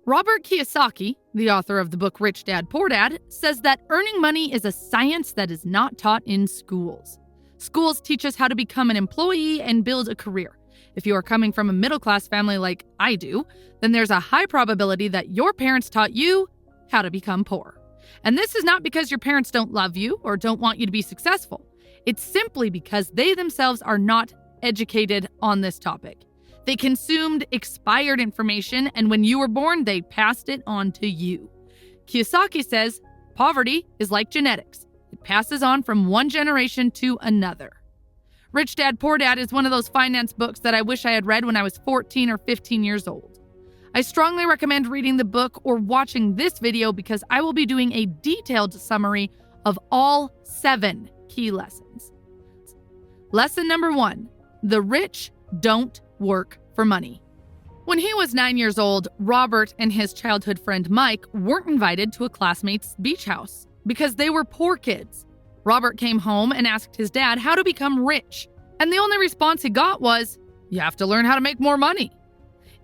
Robert Kiyosaki, the author of the book Rich Dad, Poor Dad, says that earning money is a science that is not taught in schools. Schools teach us how to become an employee and build a career. If you are coming from a middle-class family like I do, then there's a high probability that your parents taught you how to become poor. And this is not because your parents don't love you or don't want you to be successful. It's simply because they themselves are not educated on this topic. They consumed expired information, and when you were born, they passed it on to you. Kiyosaki says, poverty is like genetics. It passes on from one generation to another. Rich Dad, Poor Dad is one of those finance books that I wish I had read when I was 14 or 15 years old. I strongly recommend reading the book or watching this video because I will be doing a detailed summary of all 7 key lessons. Lesson number 1, the rich don't work for money. When he was 9 years old, Robert and his childhood friend Mike weren't invited to a classmate's beach house because they were poor kids. Robert came home and asked his dad how to become rich, and the only response he got was, "You have to learn how to make more money."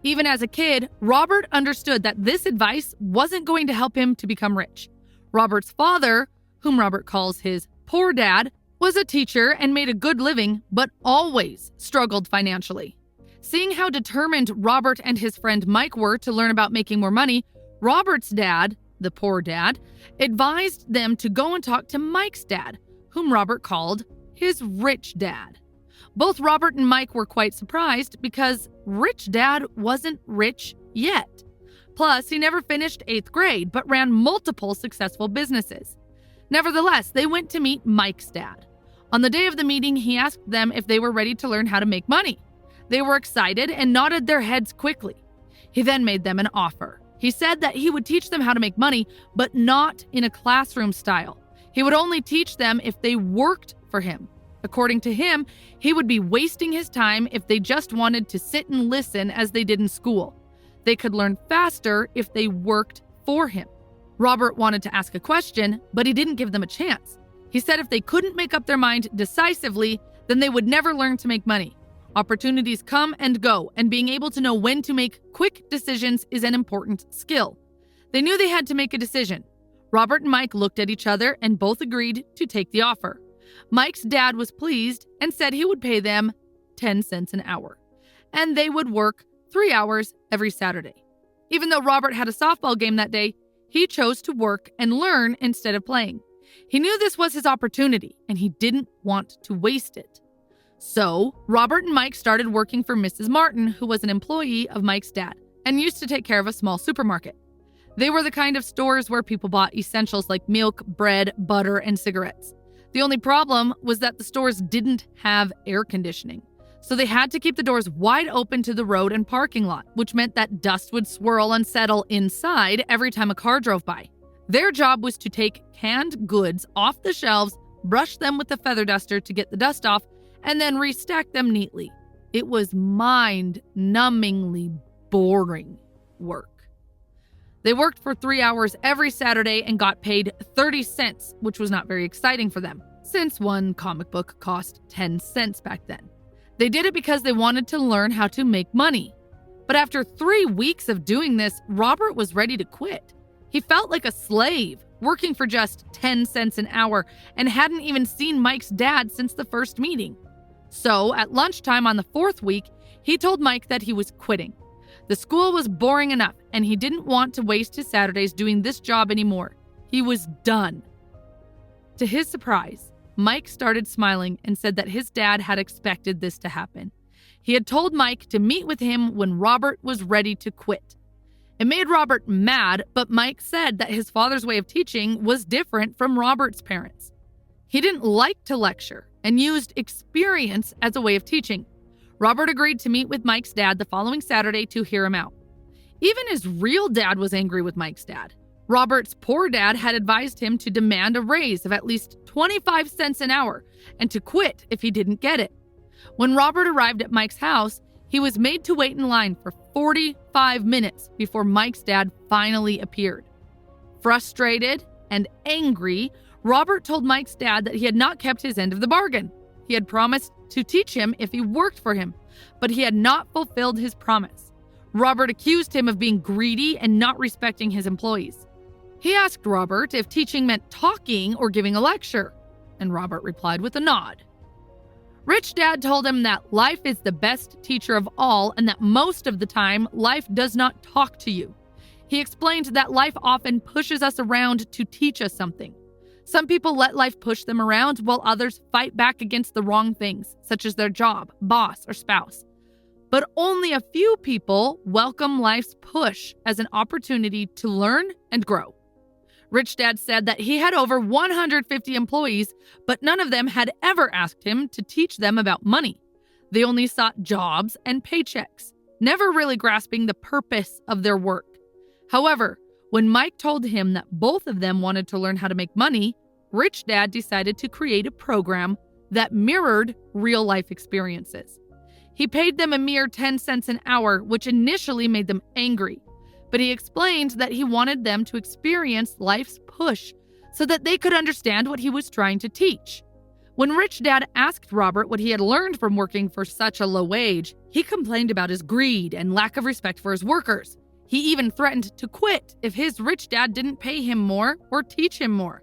Even as a kid, Robert understood that this advice wasn't going to help him to become rich. Robert's father, whom Robert calls his poor dad, was a teacher and made a good living, but always struggled financially. Seeing how determined Robert and his friend Mike were to learn about making more money, Robert's dad, the poor dad, advised them to go and talk to Mike's dad, whom Robert called his rich dad. Both Robert and Mike were quite surprised because Rich Dad wasn't rich yet. Plus, he never finished 8th grade, but ran multiple successful businesses. Nevertheless, they went to meet Mike's dad. On the day of the meeting, he asked them if they were ready to learn how to make money. They were excited and nodded their heads quickly. He then made them an offer. He said that he would teach them how to make money, but not in a classroom style. He would only teach them if they worked for him. According to him, he would be wasting his time if they just wanted to sit and listen as they did in school. They could learn faster if they worked for him. Robert wanted to ask a question, but he didn't give them a chance. He said if they couldn't make up their mind decisively, then they would never learn to make money. Opportunities come and go, and being able to know when to make quick decisions is an important skill. They knew they had to make a decision. Robert and Mike looked at each other and both agreed to take the offer. Mike's dad was pleased and said he would pay them 10 cents an hour, and they would work 3 hours every Saturday. Even though Robert had a softball game that day, he chose to work and learn instead of playing. He knew this was his opportunity, and he didn't want to waste it. So, Robert and Mike started working for Mrs. Martin, who was an employee of Mike's dad, and used to take care of a small supermarket. They were the kind of stores where people bought essentials like milk, bread, butter, and cigarettes. The only problem was that the stores didn't have air conditioning, so they had to keep the doors wide open to the road and parking lot, which meant that dust would swirl and settle inside every time a car drove by. Their job was to take canned goods off the shelves, brush them with a feather duster to get the dust off, and then restack them neatly. It was mind-numbingly boring work. They worked for 3 hours every Saturday and got paid 30 cents, which was not very exciting for them, since one comic book cost 10 cents back then. They did it because they wanted to learn how to make money. But after 3 weeks of doing this, Robert was ready to quit. He felt like a slave, working for just 10 cents an hour, and hadn't even seen Mike's dad since the first meeting. So, at lunchtime on the 4th week, he told Mike that he was quitting. The school was boring enough, and he didn't want to waste his Saturdays doing this job anymore. He was done. To his surprise, Mike started smiling and said that his dad had expected this to happen. He had told Mike to meet with him when Robert was ready to quit. It made Robert mad, but Mike said that his father's way of teaching was different from Robert's parents. He didn't like to lecture and used experience as a way of teaching. Robert agreed to meet with Mike's dad the following Saturday to hear him out. Even his real dad was angry with Mike's dad. Robert's poor dad had advised him to demand a raise of at least 25 cents an hour and to quit if he didn't get it. When Robert arrived at Mike's house, he was made to wait in line for 45 minutes before Mike's dad finally appeared. Frustrated and angry, Robert told Mike's dad that he had not kept his end of the bargain. He had promised to teach him if he worked for him, but he had not fulfilled his promise. Robert accused him of being greedy and not respecting his employees. He asked Robert if teaching meant talking or giving a lecture, and Robert replied with a nod. Rich Dad told him that life is the best teacher of all and that most of the time, life does not talk to you. He explained that life often pushes us around to teach us something. Some people let life push them around while others fight back against the wrong things, such as their job, boss, or spouse. But only a few people welcome life's push as an opportunity to learn and grow. Rich Dad said that he had over 150 employees, but none of them had ever asked him to teach them about money. They only sought jobs and paychecks, never really grasping the purpose of their work. However, when Mike told him that both of them wanted to learn how to make money, Rich Dad decided to create a program that mirrored real-life experiences. He paid them a mere 10 cents an hour, which initially made them angry. But he explained that he wanted them to experience life's push so that they could understand what he was trying to teach. When Rich Dad asked Robert what he had learned from working for such a low wage, he complained about his greed and lack of respect for his workers. He even threatened to quit if his rich dad didn't pay him more or teach him more.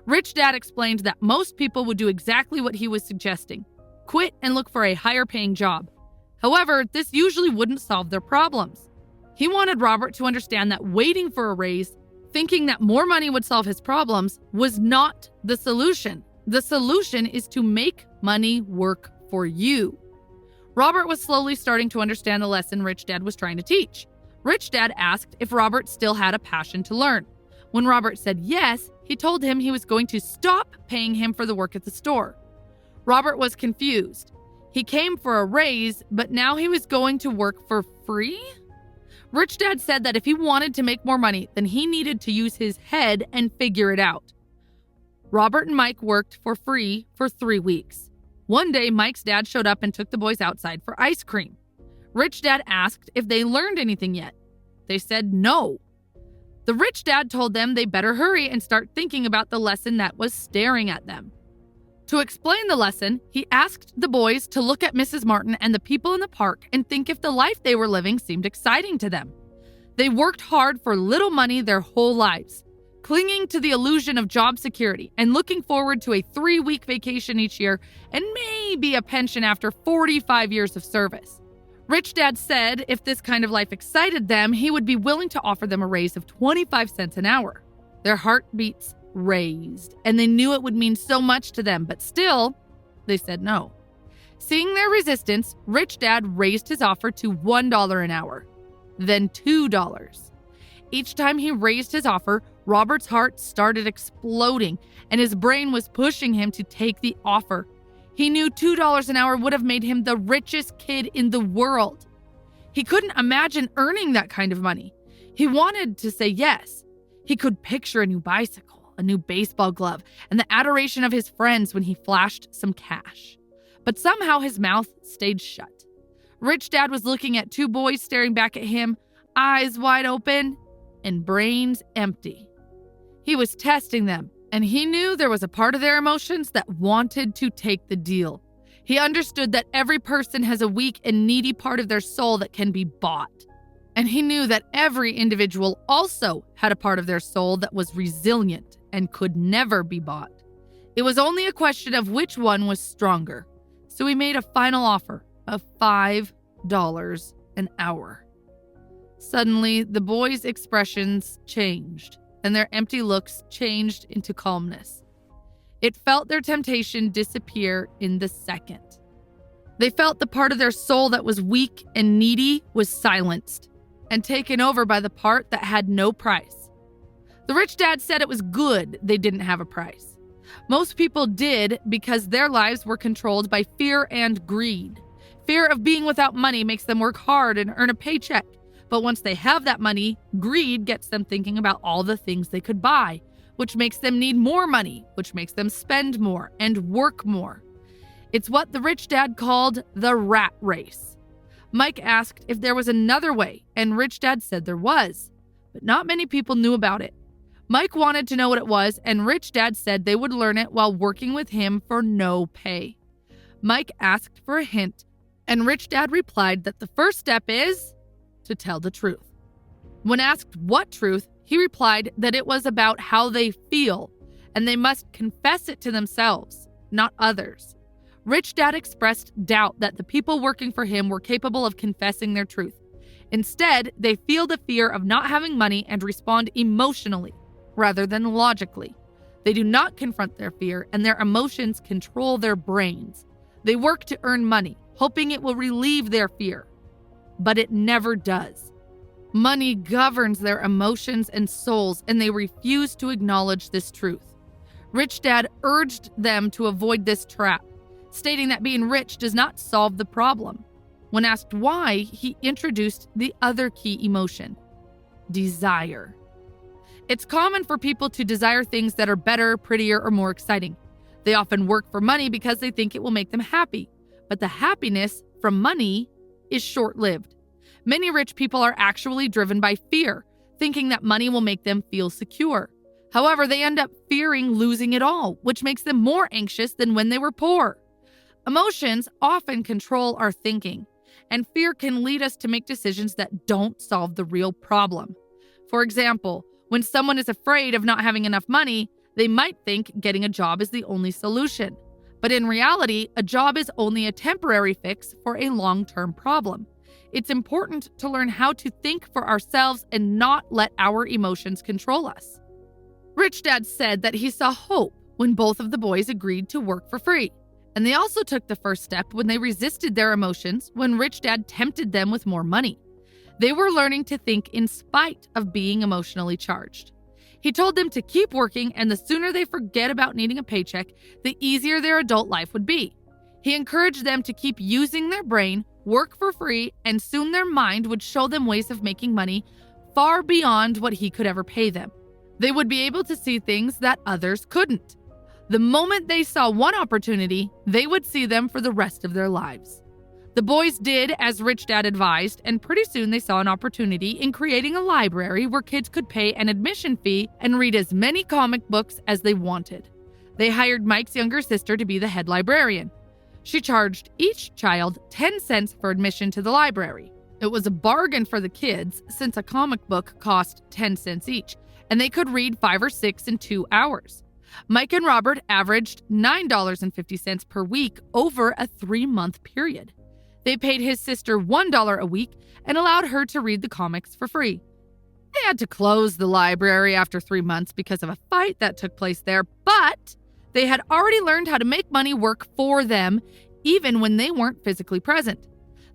Rich Dad explained that most people would do exactly what he was suggesting: quit and look for a higher paying job. However, this usually wouldn't solve their problems. He wanted Robert to understand that waiting for a raise, thinking that more money would solve his problems, was not the solution. The solution is to make money work for you. Robert was slowly starting to understand the lesson Rich Dad was trying to teach. Rich Dad asked if Robert still had a passion to learn. When Robert said yes, he told him he was going to stop paying him for the work at the store. Robert was confused. He came for a raise, but now he was going to work for free? Rich Dad said that if he wanted to make more money, then he needed to use his head and figure it out. Robert and Mike worked for free for 3 weeks. One day, Mike's dad showed up and took the boys outside for ice cream. Rich Dad asked if they learned anything yet. They said no. The Rich Dad told them they better hurry and start thinking about the lesson that was staring at them. To explain the lesson, he asked the boys to look at Mrs. Martin and the people in the park and think if the life they were living seemed exciting to them. They worked hard for little money their whole lives, clinging to the illusion of job security and looking forward to a 3-week vacation each year and maybe a pension after 45 years of service. Rich Dad said if this kind of life excited them, he would be willing to offer them a raise of 25 cents an hour. Their heartbeats raised, and they knew it would mean so much to them, but still, they said no. Seeing their resistance, Rich Dad raised his offer to $1 an hour, then $2. Each time he raised his offer, Robert's heart started exploding, and his brain was pushing him to take the offer. He knew $2 an hour would have made him the richest kid in the world. He couldn't imagine earning that kind of money. He wanted to say yes. He could picture a new bicycle, a new baseball glove, and the adoration of his friends when he flashed some cash. But somehow his mouth stayed shut. Rich Dad was looking at 2 boys staring back at him, eyes wide open and brains empty. He was testing them, and he knew there was a part of their emotions that wanted to take the deal. He understood that every person has a weak and needy part of their soul that can be bought. And he knew that every individual also had a part of their soul that was resilient and could never be bought. It was only a question of which one was stronger. So he made a final offer of $5 an hour. Suddenly, the boys' expressions changed, and their empty looks changed into calmness. It felt their temptation disappear in the second. They felt the part of their soul that was weak and needy was silenced and taken over by the part that had no price. The Rich Dad said it was good they didn't have a price. Most people did because their lives were controlled by fear and greed. Fear of being without money makes them work hard and earn a paycheck. But once they have that money, greed gets them thinking about all the things they could buy, which makes them need more money, which makes them spend more and work more. It's what the Rich Dad called the rat race. Mike asked if there was another way, and Rich Dad said there was, but not many people knew about it. Mike wanted to know what it was, and Rich Dad said they would learn it while working with him for no pay. Mike asked for a hint, and Rich Dad replied that the first step is to tell the truth. When asked what truth, he replied that it was about how they feel, and they must confess it to themselves, not others. Rich Dad expressed doubt that the people working for him were capable of confessing their truth. Instead, they feel the fear of not having money and respond emotionally rather than logically. They do not confront their fear, and their emotions control their brains. They work to earn money, hoping it will relieve their fear. But it never does. Money governs their emotions and souls, and they refuse to acknowledge this truth. Rich Dad urged them to avoid this trap, stating that being rich does not solve the problem. When asked why, he introduced the other key emotion: desire. It's common for people to desire things that are better, prettier, or more exciting. They often work for money because they think it will make them happy. But the happiness from money is short-lived. Many rich people are actually driven by fear, thinking that money will make them feel secure. However, they end up fearing losing it all, which makes them more anxious than when they were poor. Emotions often control our thinking, and fear can lead us to make decisions that don't solve the real problem. For example, when someone is afraid of not having enough money, they might think getting a job is the only solution. But in reality, a job is only a temporary fix for a long-term problem. It's important to learn how to think for ourselves and not let our emotions control us. Rich Dad said that he saw hope when both of the boys agreed to work for free. And they also took the first step when they resisted their emotions when Rich Dad tempted them with more money. They were learning to think in spite of being emotionally charged. He told them to keep working, and the sooner they forget about needing a paycheck, the easier their adult life would be. He encouraged them to keep using their brain, work for free, and soon their mind would show them ways of making money far beyond what he could ever pay them. They would be able to see things that others couldn't. The moment they saw one opportunity, they would see them for the rest of their lives. The boys did as Rich Dad advised, and pretty soon they saw an opportunity in creating a library where kids could pay an admission fee and read as many comic books as they wanted. They hired Mike's younger sister to be the head librarian. She charged each child 10 cents for admission to the library. It was a bargain for the kids since a comic book cost 10 cents each, and they could read 5 or 6 in 2 hours. Mike and Robert averaged $9.50 per week over a 3-month period. They paid his sister $1 a week and allowed her to read the comics for free. They had to close the library after 3 months because of a fight that took place there, but they had already learned how to make money work for them, even when they weren't physically present.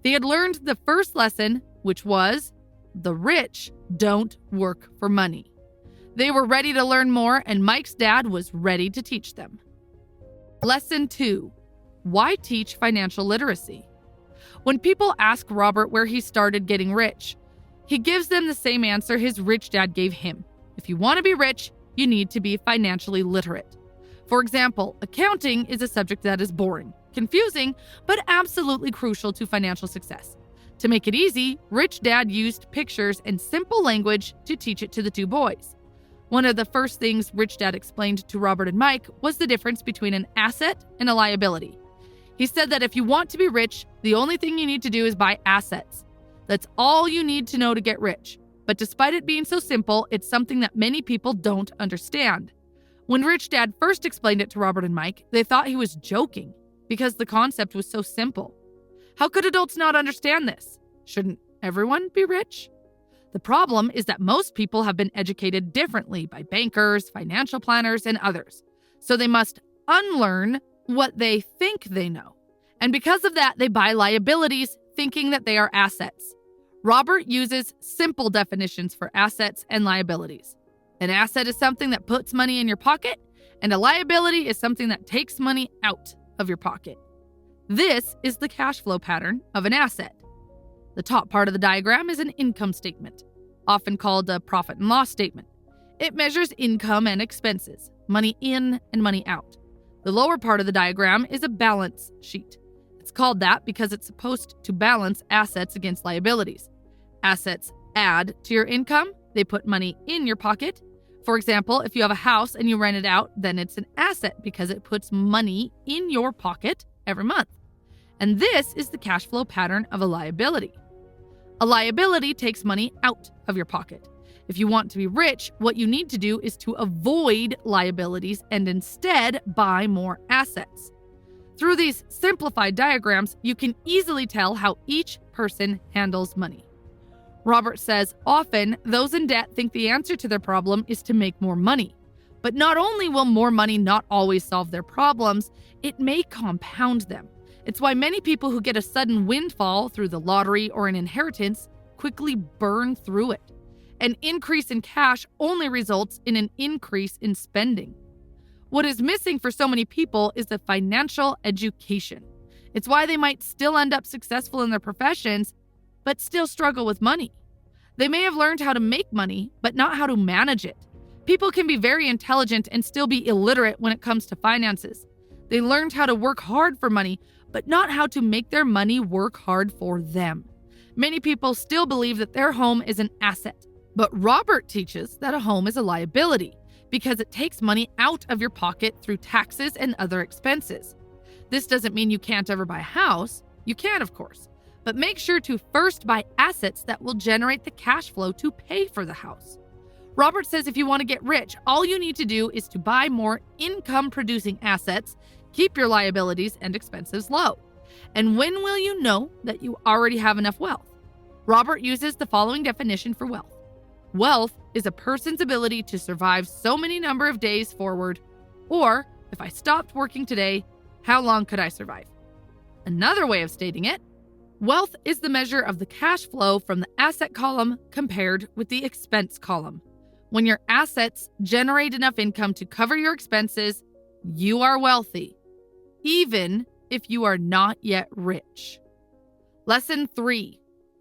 They had learned the first lesson, which was, the rich don't work for money. They were ready to learn more, and Mike's dad was ready to teach them. Lesson 2. Why teach financial literacy? When people ask Robert where he started getting rich, he gives them the same answer his rich dad gave him. If you want to be rich, you need to be financially literate. For example, accounting is a subject that is boring, confusing, but absolutely crucial to financial success. To make it easy, Rich Dad used pictures and simple language to teach it to the two boys. One of the first things Rich Dad explained to Robert and Mike was the difference between an asset and a liability. He said that if you want to be rich, the only thing you need to do is buy assets. That's all you need to know to get rich. But despite it being so simple, it's something that many people don't understand. When Rich Dad first explained it to Robert and Mike, they thought he was joking because the concept was so simple. How could adults not understand this? Shouldn't everyone be rich? The problem is that most people have been educated differently by bankers, financial planners, and others. So they must unlearn what they think they know. And because of that, they buy liabilities, thinking that they are assets. Robert uses simple definitions for assets and liabilities. An asset is something that puts money in your pocket, and a liability is something that takes money out of your pocket. This is the cash flow pattern of an asset. The top part of the diagram is an income statement, often called a profit and loss statement. It measures income and expenses, money in and money out. The lower part of the diagram is a balance sheet. It's called that because it's supposed to balance assets against liabilities. Assets add to your income. They put money in your pocket. For example, if you have a house and you rent it out, then it's an asset because it puts money in your pocket every month. And this is the cash flow pattern of a liability. A liability takes money out of your pocket. If you want to be rich, what you need to do is to avoid liabilities and instead buy more assets. Through these simplified diagrams, you can easily tell how each person handles money. Robert says, often those in debt think the answer to their problem is to make more money. But not only will more money not always solve their problems, it may compound them. It's why many people who get a sudden windfall through the lottery or an inheritance quickly burn through it. An increase in cash only results in an increase in spending. What is missing for so many people is the financial education. It's why they might still end up successful in their professions, but still struggle with money. They may have learned how to make money, but not how to manage it. People can be very intelligent and still be illiterate when it comes to finances. They learned how to work hard for money, but not how to make their money work hard for them. Many people still believe that their home is an asset. But Robert teaches that a home is a liability because it takes money out of your pocket through taxes and other expenses. This doesn't mean you can't ever buy a house. You can, of course, but make sure to first buy assets that will generate the cash flow to pay for the house. Robert says if you want to get rich, all you need to do is to buy more income-producing assets, keep your liabilities and expenses low. And when will you know that you already have enough wealth? Robert uses the following definition for wealth. Wealth is a person's ability to survive so many number of days forward, or if I stopped working today, how long could I survive? Another way of stating it, wealth is the measure of the cash flow from the asset column compared with the expense column. When your assets generate enough income to cover your expenses, you are wealthy, even if you are not yet rich. Lesson 3,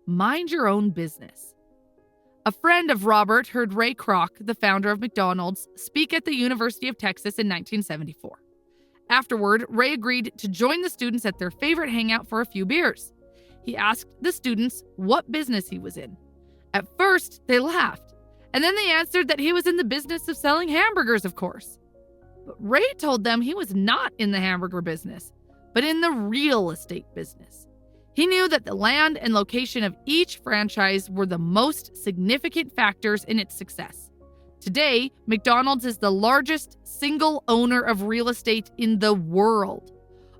mind your own business. A friend of Robert heard Ray Kroc, the founder of McDonald's, speak at the University of Texas in 1974. Afterward, Ray agreed to join the students at their favorite hangout for a few beers. He asked the students what business he was in. At first, they laughed, and then they answered that he was in the business of selling hamburgers, of course. But Ray told them he was not in the hamburger business, but in the real estate business. He knew that the land and location of each franchise were the most significant factors in its success. Today, McDonald's is the largest single owner of real estate in the world,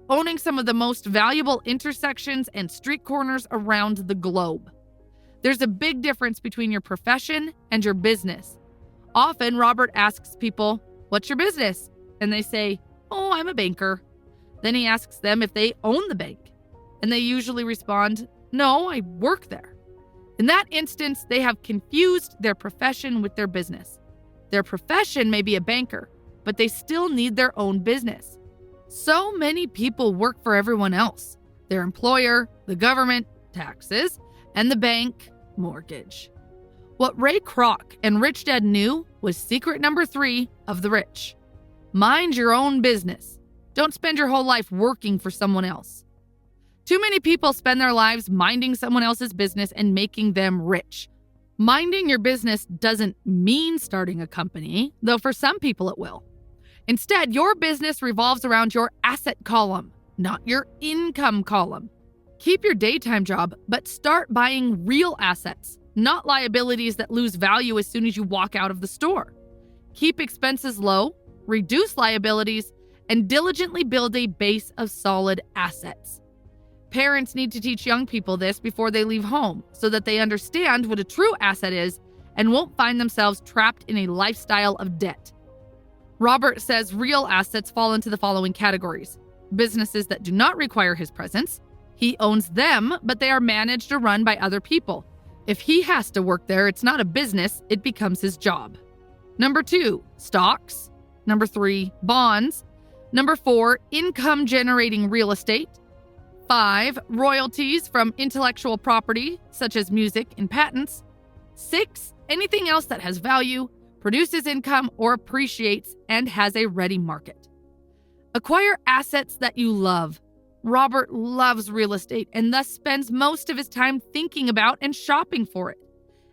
owning some of the most valuable intersections and street corners around the globe. There's a big difference between your profession and your business. Often, Robert asks people, "What's your business?" And they say, "Oh, I'm a banker." Then he asks them if they own the bank. And they usually respond, "No, I work there." In that instance, they have confused their profession with their business. Their profession may be a banker, but they still need their own business. So many people work for everyone else: their employer, the government, taxes, and the bank, mortgage. What Ray Kroc and Rich Dad knew was secret number 3 of the rich. Mind your own business. Don't spend your whole life working for someone else. Too many people spend their lives minding someone else's business and making them rich. Minding your business doesn't mean starting a company, though for some people it will. Instead, your business revolves around your asset column, not your income column. Keep your daytime job, but start buying real assets, not liabilities that lose value as soon as you walk out of the store. Keep expenses low, reduce liabilities, and diligently build a base of solid assets. Parents need to teach young people this before they leave home so that they understand what a true asset is and won't find themselves trapped in a lifestyle of debt. Robert says real assets fall into the following categories: businesses that do not require his presence. He owns them, but they are managed or run by other people. If he has to work there, it's not a business, it becomes his job. Number 2, stocks. Number 3, bonds. Number 4, income-generating real estate. 5, royalties from intellectual property, such as music and patents. 6, anything else that has value, produces income, or appreciates and has a ready market. Acquire assets that you love. Robert loves real estate and thus spends most of his time thinking about and shopping for it.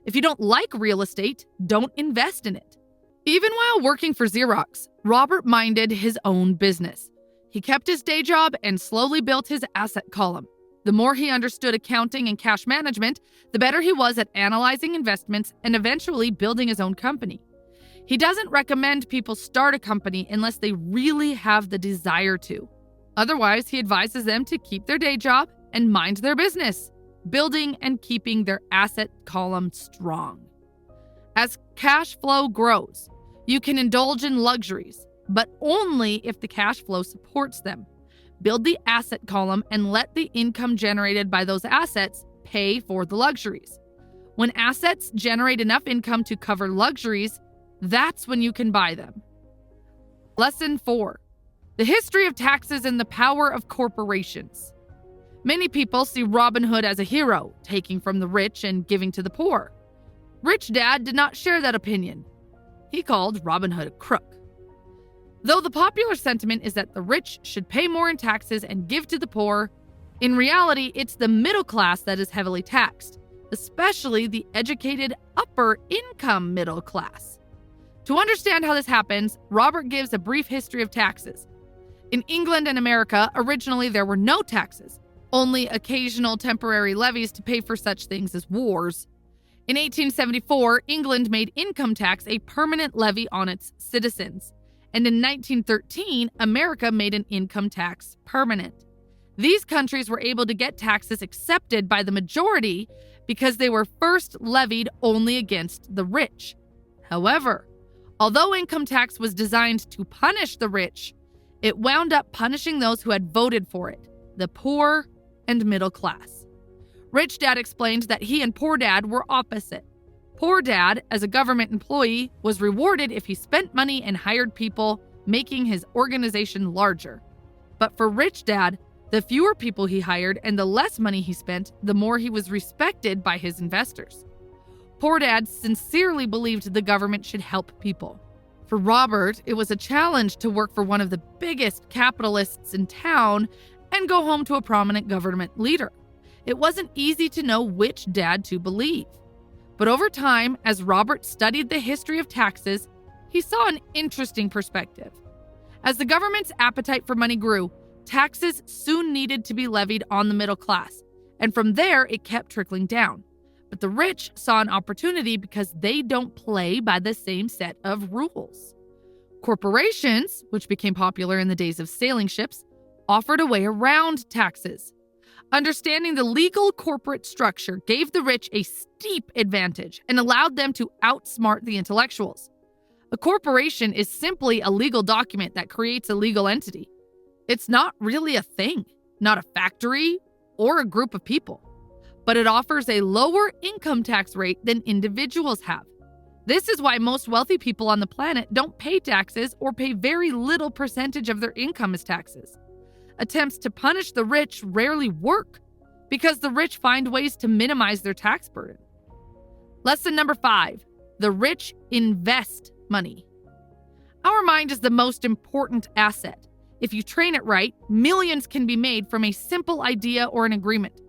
If you don't like real estate, don't invest in it. Even while working for Xerox, Robert minded his own business. He kept his day job and slowly built his asset column. The more he understood accounting and cash management, the better he was at analyzing investments and eventually building his own company. He doesn't recommend people start a company unless they really have the desire to. Otherwise, he advises them to keep their day job and mind their business, building and keeping their asset column strong. As cash flow grows, you can indulge in luxuries, but only if the cash flow supports them. Build the asset column and let the income generated by those assets pay for the luxuries. When assets generate enough income to cover luxuries, that's when you can buy them. Lesson 4. The history of taxes and the power of corporations. Many people see Robin Hood as a hero, taking from the rich and giving to the poor. Rich Dad did not share that opinion. He called Robin Hood a crook. Though the popular sentiment is that the rich should pay more in taxes and give to the poor, in reality, it's the middle class that is heavily taxed, especially the educated upper income middle class. To understand how this happens, Robert gives a brief history of taxes. In England and America, originally there were no taxes, only occasional temporary levies to pay for such things as wars. In 1874, England made income tax a permanent levy on its citizens. And in 1913, America made an income tax permanent. These countries were able to get taxes accepted by the majority because they were first levied only against the rich. However, although income tax was designed to punish the rich, it wound up punishing those who had voted for it, the poor and middle class. Rich Dad explained that he and Poor Dad were opposite. Poor Dad, as a government employee, was rewarded if he spent money and hired people, making his organization larger. But for Rich Dad, the fewer people he hired and the less money he spent, the more he was respected by his investors. Poor Dad sincerely believed the government should help people. For Robert, it was a challenge to work for one of the biggest capitalists in town and go home to a prominent government leader. It wasn't easy to know which dad to believe. But over time, as Robert studied the history of taxes, he saw an interesting perspective. As the government's appetite for money grew, taxes soon needed to be levied on the middle class, and from there it kept trickling down. But the rich saw an opportunity because they don't play by the same set of rules. Corporations, which became popular in the days of sailing ships, offered a way around taxes. Understanding the legal corporate structure gave the rich a steep advantage and allowed them to outsmart the intellectuals. A corporation is simply a legal document that creates a legal entity. It's not really a thing, not a factory or a group of people, but it offers a lower income tax rate than individuals have. This is why most wealthy people on the planet don't pay taxes or pay very little percentage of their income as taxes. Attempts to punish the rich rarely work because the rich find ways to minimize their tax burden. Lesson number 5, the rich invest money. Our mind is the most important asset. If you train it right, millions can be made from a simple idea or an agreement.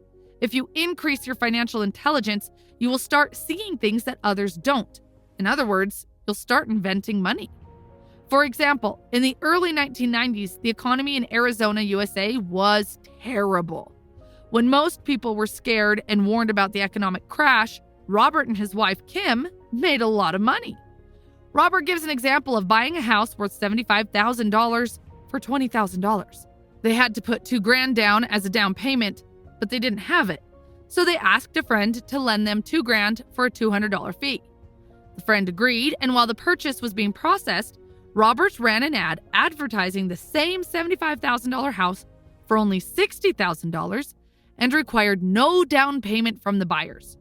If you increase your financial intelligence, you will start seeing things that others don't. In other words, you'll start inventing money. For example, in the early 1990s, the economy in Arizona, USA was terrible. When most people were scared and warned about the economic crash, Robert and his wife, Kim, made a lot of money. Robert gives an example of buying a house worth $75,000 for $20,000. They had to put $2,000 down as a down payment, but they didn't have it. So they asked a friend to lend them $2,000 for a $200 fee. The friend agreed, and while the purchase was being processed, Robert ran an ad advertising the same $75,000 house for only $60,000 and required no down payment from the buyers.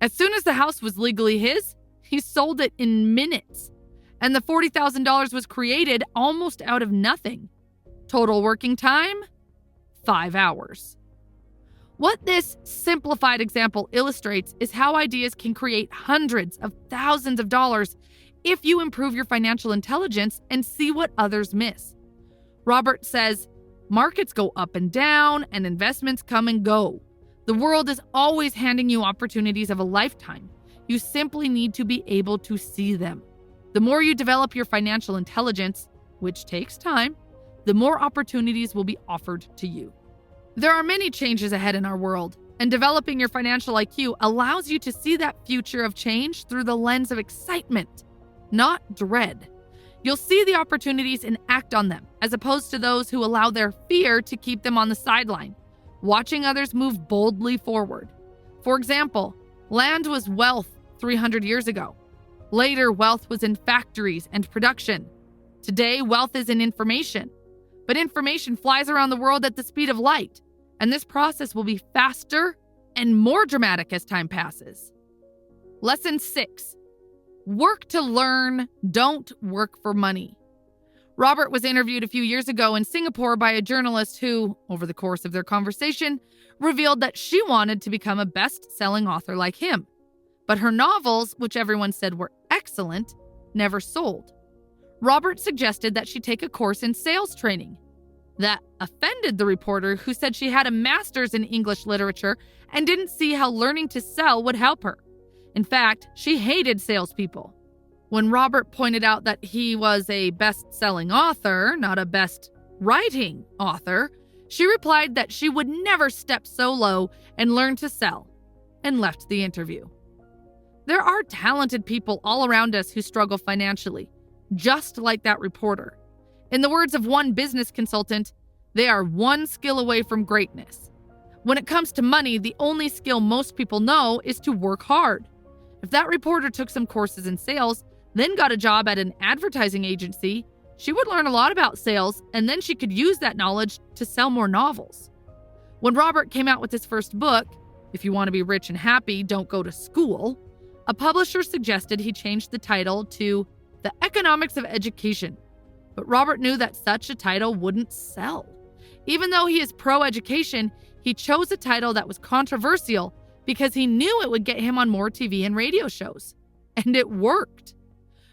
As soon as the house was legally his, he sold it in minutes, and the $40,000 was created almost out of nothing. Total working time, 5 hours. What this simplified example illustrates is how ideas can create hundreds of thousands of dollars if you improve your financial intelligence and see what others miss. Robert says, markets go up and down and investments come and go. The world is always handing you opportunities of a lifetime. You simply need to be able to see them. The more you develop your financial intelligence, which takes time, the more opportunities will be offered to you. There are many changes ahead in our world, and developing your financial IQ allows you to see that future of change through the lens of excitement, not dread. You'll see the opportunities and act on them, as opposed to those who allow their fear to keep them on the sideline, watching others move boldly forward. For example, land was wealth 300 years ago. Later, wealth was in factories and production. Today, wealth is in information. But information flies around the world at the speed of light, and this process will be faster and more dramatic as time passes. Lesson 6. Work to learn, don't work for money. Robert was interviewed a few years ago in Singapore by a journalist who, over the course of their conversation, revealed that she wanted to become a best-selling author like him. But her novels, which everyone said were excellent, never sold. Robert suggested that she take a course in sales training. That offended the reporter, who said she had a master's in English literature and didn't see how learning to sell would help her. In fact, she hated salespeople. When Robert pointed out that he was a best-selling author, not a best-writing author, she replied that she would never step so low and learn to sell, and left the interview. There are talented people all around us who struggle financially, just like that reporter. In the words of one business consultant, they are one skill away from greatness. When it comes to money, the only skill most people know is to work hard. If that reporter took some courses in sales, then got a job at an advertising agency, she would learn a lot about sales, and then she could use that knowledge to sell more novels. When Robert came out with his first book, If You Want to Be Rich and Happy, Don't Go to School, a publisher suggested he change the title to The Economics of Education. But Robert knew that such a title wouldn't sell. Even though he is pro-education, he chose a title that was controversial because he knew it would get him on more TV and radio shows. And it worked.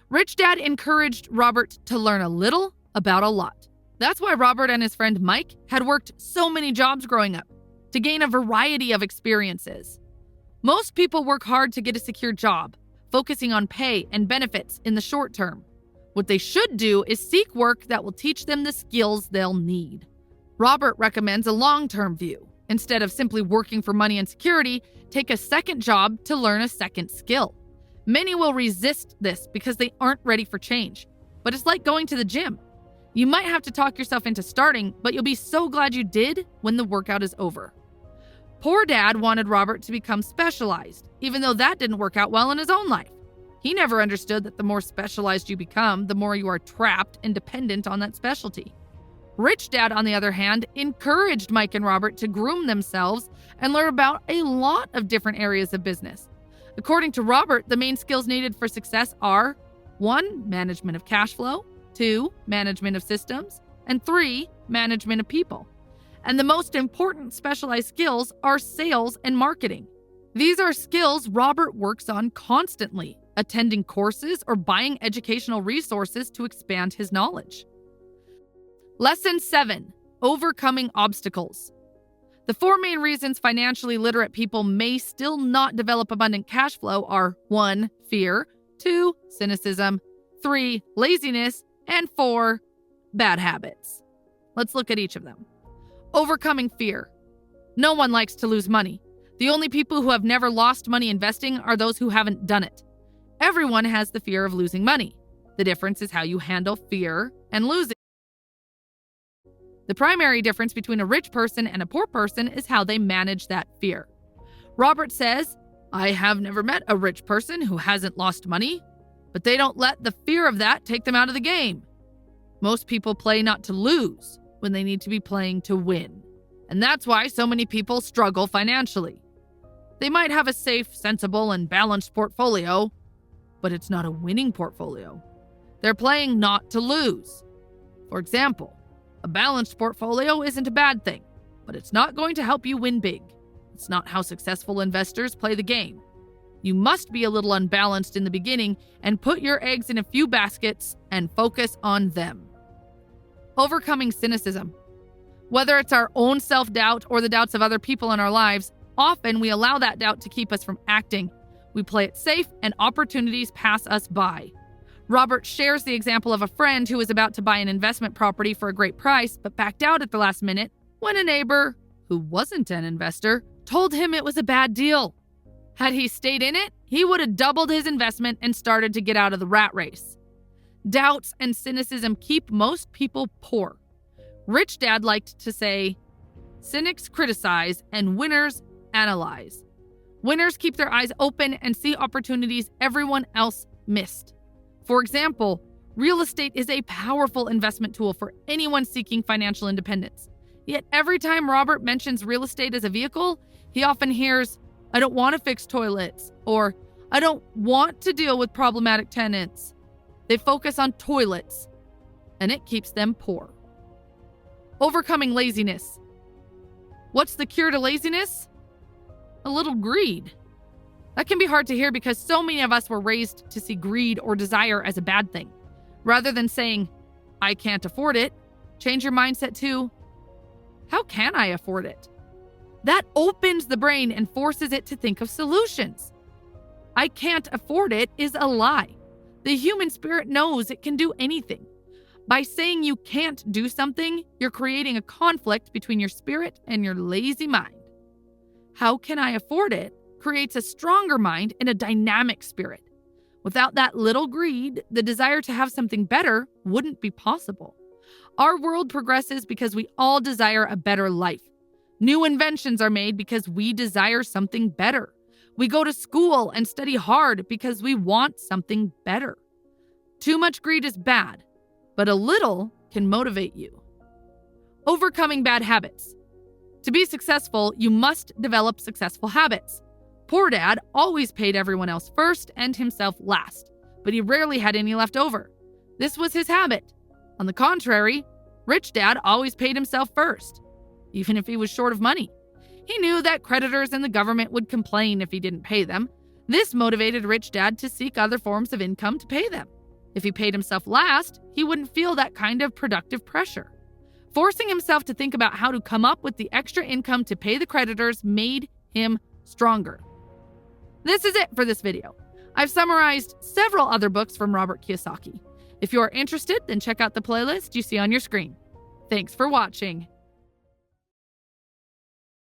Rich Dad encouraged Robert to learn a little about a lot. That's why Robert and his friend Mike had worked so many jobs growing up, to gain a variety of experiences. Most people work hard to get a secure job, focusing on pay and benefits in the short term. What they should do is seek work that will teach them the skills they'll need. Robert recommends a long-term view. Instead of simply working for money and security, take a second job to learn a second skill. Many will resist this because they aren't ready for change. But it's like going to the gym. You might have to talk yourself into starting, but you'll be so glad you did when the workout is over. Poor Dad wanted Robert to become specialized, even though that didn't work out well in his own life. He never understood that the more specialized you become, the more you are trapped and dependent on that specialty. Rich Dad, on the other hand, encouraged Mike and Robert to groom themselves and learn about a lot of different areas of business. According to Robert, the main skills needed for success are 1. Management of cash flow, 2. Management of systems, and 3. Management of people. And the most important specialized skills are sales and marketing. These are skills Robert works on constantly, attending courses or buying educational resources to expand his knowledge. Lesson 7. Overcoming obstacles. The 4 main reasons financially literate people may still not develop abundant cash flow are 1. Fear, 2. Cynicism, 3. Laziness, and 4. Bad habits. Let's look at each of them. Overcoming fear. No one likes to lose money. The only people who have never lost money investing are those who haven't done it. Everyone has the fear of losing money. The difference is how you handle fear and losing. The primary difference between a rich person and a poor person is how they manage that fear. Robert says, I have never met a rich person who hasn't lost money, but they don't let the fear of that take them out of the game. Most people play not to lose when they need to be playing to win. And that's why so many people struggle financially. They might have a safe, sensible, and balanced portfolio, but it's not a winning portfolio. They're playing not to lose. For example, a balanced portfolio isn't a bad thing, but it's not going to help you win big. It's not how successful investors play the game. You must be a little unbalanced in the beginning and put your eggs in a few baskets and focus on them. Overcoming cynicism. Whether it's our own self-doubt or the doubts of other people in our lives, often we allow that doubt to keep us from acting. We play it safe and opportunities pass us by. Robert shares the example of a friend who was about to buy an investment property for a great price but backed out at the last minute when a neighbor, who wasn't an investor, told him it was a bad deal. Had he stayed in it, he would have doubled his investment and started to get out of the rat race. Doubts and cynicism keep most people poor. Rich Dad liked to say, cynics criticize and winners analyze. Winners keep their eyes open and see opportunities everyone else missed. For example, real estate is a powerful investment tool for anyone seeking financial independence. Yet every time Robert mentions real estate as a vehicle, he often hears, I don't want to fix toilets, or I don't want to deal with problematic tenants. They focus on toilets, and it keeps them poor. Overcoming laziness. What's the cure to laziness? A little greed. That can be hard to hear because so many of us were raised to see greed or desire as a bad thing. Rather than saying, I can't afford it, change your mindset to, how can I afford it? That opens the brain and forces it to think of solutions. I can't afford it is a lie. The human spirit knows it can do anything. By saying you can't do something, you're creating a conflict between your spirit and your lazy mind. How can I afford it creates a stronger mind and a dynamic spirit. Without that little greed, the desire to have something better wouldn't be possible. Our world progresses because we all desire a better life. New inventions are made because we desire something better. We go to school and study hard because we want something better. Too much greed is bad, but a little can motivate you. Overcoming bad habits. To be successful, you must develop successful habits. Poor Dad always paid everyone else first and himself last, but he rarely had any left over. This was his habit. On the contrary, Rich Dad always paid himself first, even if he was short of money. He knew that creditors and the government would complain if he didn't pay them. This motivated Rich Dad to seek other forms of income to pay them. If he paid himself last, he wouldn't feel that kind of productive pressure. Forcing himself to think about how to come up with the extra income to pay the creditors made him stronger. This is it for this video. I've summarized several other books from Robert Kiyosaki. If you are interested, then check out the playlist you see on your screen. Thanks for watching.